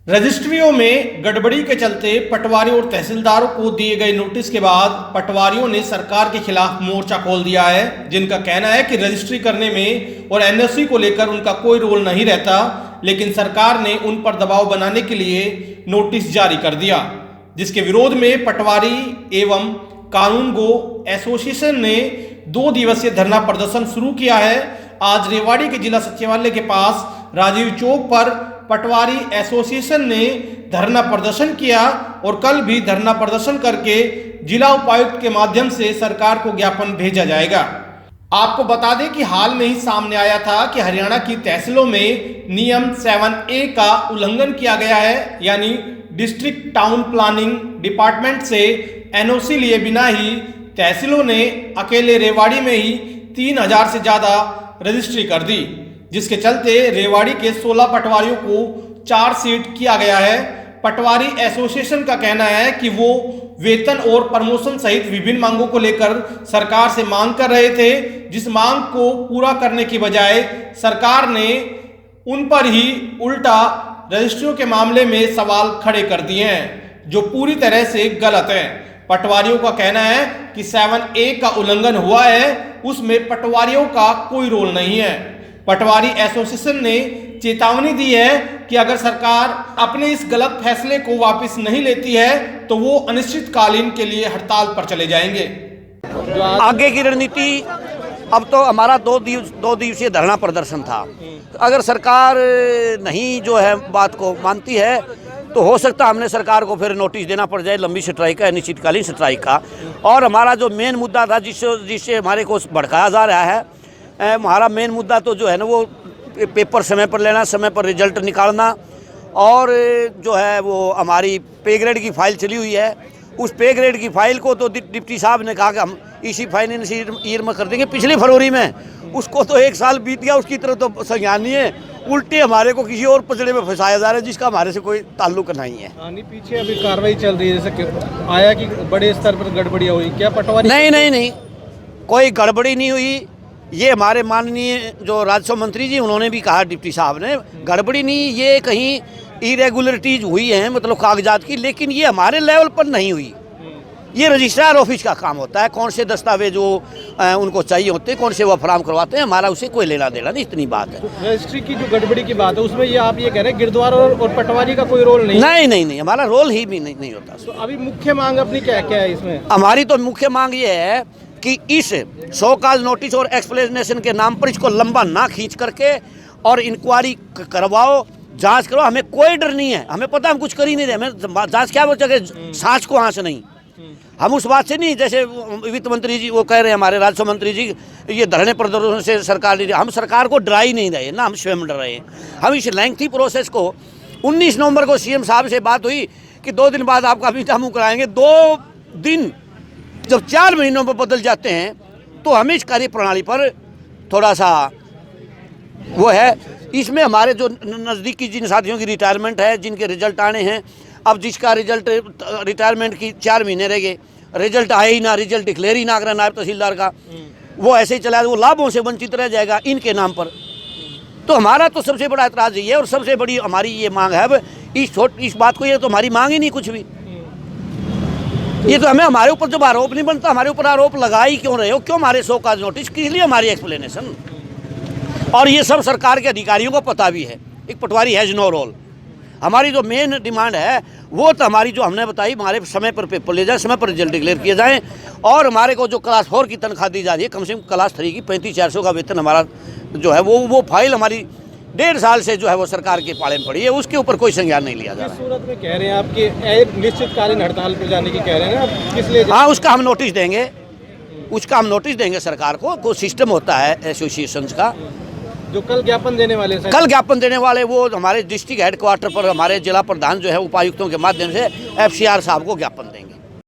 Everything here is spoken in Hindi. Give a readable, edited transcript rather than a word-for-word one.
रजिस्ट्रियों में गड़बड़ी के चलते पटवारी और तहसीलदारों को दिए गए नोटिस के बाद पटवारियों ने सरकार के खिलाफ मोर्चा खोल दिया है, जिनका कहना है कि रजिस्ट्री करने में और एनओसी को लेकर उनका कोई रोल नहीं रहता, लेकिन सरकार ने उन पर दबाव बनाने के लिए नोटिस जारी कर दिया, जिसके विरोध में पटवारी एवं कानून गो एसोसिएशन ने 2 दिवसीय धरना प्रदर्शन शुरू किया है। आज रेवाड़ी के जिला सचिवालय के पास राजीव चौक पर पटवारी एसोसिएशन ने धरना प्रदर्शन किया और कल भी धरना प्रदर्शन करके जिला उपायुक्त के माध्यम से सरकार को ज्ञापन भेजा जाएगा। आपको बता दें कि हाल में ही सामने आया था कि हरियाणा की तहसीलों में नियम 7A का उल्लंघन किया गया है, यानी डिस्ट्रिक्ट टाउन प्लानिंग डिपार्टमेंट से एनओसी लिए बिना ही तहसीलों ने अकेले रेवाड़ी में ही 3000 से ज्यादा रजिस्ट्री कर दी, जिसके चलते रेवाड़ी के 16 पटवारियों को चार्ज शीट किया गया है। पटवारी एसोसिएशन का कहना है कि वो वेतन और प्रमोशन सहित विभिन्न मांगों को लेकर सरकार से मांग कर रहे थे, जिस मांग को पूरा करने की बजाय सरकार ने उन पर ही उल्टा रजिस्ट्रियों के मामले में सवाल खड़े कर दिए हैं, जो पूरी तरह से गलत है। पटवारियों का कहना है कि 7A का उल्लंघन हुआ है, उसमें पटवारियों का कोई रोल नहीं है। पटवारी एसोसिएशन ने चेतावनी दी है कि अगर सरकार अपने इस गलत फैसले को वापस नहीं लेती है तो वो अनिश्चितकालीन के लिए हड़ताल पर चले जाएंगे। आगे की रणनीति, अब तो हमारा 2 दिवसीय धरना प्रदर्शन था। अगर सरकार नहीं जो है बात को मानती है तो हो सकता हमने सरकार को फिर नोटिस देना पड़ जाए, लंबी स्ट्राइक का, अनिश्चितकालीन स्ट्राइक का। और हमारा जो मेन मुद्दा था जिससे हमारे को भड़काया जा रहा है, हमारा मेन मुद्दा तो जो है ना वो पेपर समय पर लेना, समय पर रिजल्ट निकालना, और जो है वो हमारी पे ग्रेड की फाइल चली हुई है, उस पे ग्रेड की फाइल को तो डिप्टी साहब ने कहा कि हम इसी फाइनेंस ईयर में कर देंगे, पिछले फरवरी में। उसको तो 1 साल बीत गया, उसकी तरफ तो संज्ञान नहीं है, उल्टे हमारे को किसी और पचड़े में फंसाया जा रहा है जिसका हमारे से कोई ताल्लुक नहीं है। पीछे अभी कार्रवाई चल रही है, जैसे आया कि बड़े स्तर पर गड़बड़ियाँ हुई, क्या पटवारी? नहीं, कोई गड़बड़ी नहीं हुई। ये हमारे माननीय जो राजस्व मंत्री जी, उन्होंने भी कहा, डिप्टी साहब ने, गड़बड़ी नहीं, ये कहीं इरेगुलरिटीज हुई हैं, मतलब कागजात की, लेकिन ये हमारे लेवल पर नहीं हुई। ये रजिस्ट्रार ऑफिस का काम होता है, कौन से दस्तावेज जो उनको चाहिए होते हैं, कौन से वो फराम करवाते हैं, हमारा उसे कोई लेना देना नहीं, इतनी बात है। रजिस्ट्री की जो गड़बड़ी की बात है उसमें ये आप ये कह रहे हैं गिरद्वार और पटवारी का कोई रोल नहीं? नहीं, हमारा रोल ही भी नहीं होता। तो अभी मुख्य मांग अपनी क्या है इसमें? हमारी तो मुख्य मांग ये है कि इस शो काज नोटिस और एक्सप्लेनेशन के नाम पर इसको लंबा ना खींच करके और इंक्वायरी करवाओ, जांच करो। हमें कोई डर नहीं है, हमें पता हम कुछ कर ही नहीं रहे, हमें जांच क्या बचा, सांस को आंच नहीं। हम उस बात से नहीं, जैसे वित्त मंत्री जी वो कह रहे हैं, हमारे राजस्व मंत्री जी, ये धरने प्रदर्शन से सरकार नहीं, हम सरकार को डरा ही नहीं रहे ना, हम स्वयं डर रहे हैं। हम इस लेंथी प्रोसेस को 19 नवंबर को सीएम साहब से बात हुई कि 2 दिन बाद आपका मीठा मुँह कराएंगे। 2 दिन जब 4 महीनों में बदल जाते हैं तो हमें इस कार्य प्रणाली पर थोड़ा सा वो है। इसमें हमारे जो नज़दीकी जिन साथियों की रिटायरमेंट है, जिनके रिजल्ट आने हैं, अब जिसका रिजल्ट रिटायरमेंट की 4 महीने रह गए, रिजल्ट आए ही ना, रिजल्ट डिक्लेयर ही ना करा नायब तहसीलदार का, वो ऐसे ही चला, वो लाभों से वंचित रह जाएगा इनके नाम पर। तो हमारा तो सबसे बड़ा एतराज़ ये है, और सबसे बड़ी हमारी ये मांग है। अब इस बात को, ये तो हमारी मांग ही नहीं कुछ भी, ये तो हमारे ऊपर जब आरोप नहीं बनता, हमारे ऊपर आरोप लगा ही क्यों रहे हो, क्यों हमारे शो काज नोटिस, किस लिए हमारी एक्सप्लेनेशन। और ये सब सरकार के अधिकारियों को पता भी है, एक पटवारी हैज नो रोल। हमारी जो मेन डिमांड है वो तो हमारी जो हमने बताई, हमारे समय पर पेपर ले जाए, समय पर रिजल्ट डिक्लेयर किए जाएँ, और हमारे को जो क्लास 4 की तनख्वाह दी जा रही है, कम से कम क्लास 3 की 3500 का वेतन हमारा जो है वो फाइल हमारी 1.5 साल से जो है वो सरकार के पाले में पड़ी है, उसके ऊपर कोई संज्ञान नहीं लिया जा रहा है। सूरत में कह रहे हैं आपकी निश्चितकालीन हड़ताल पर जाने की कह रहे हैं, आप किस लिए? हाँ, उसका हम नोटिस देंगे सरकार को। कोई सिस्टम होता है एसोसिएशंस का, जो कल ज्ञापन देने वाले वो हमारे डिस्ट्रिक्ट हेडक्वार्टर पर हमारे जिला प्रधान जो है उपायुक्तों के माध्यम से FCR साहब को ज्ञापन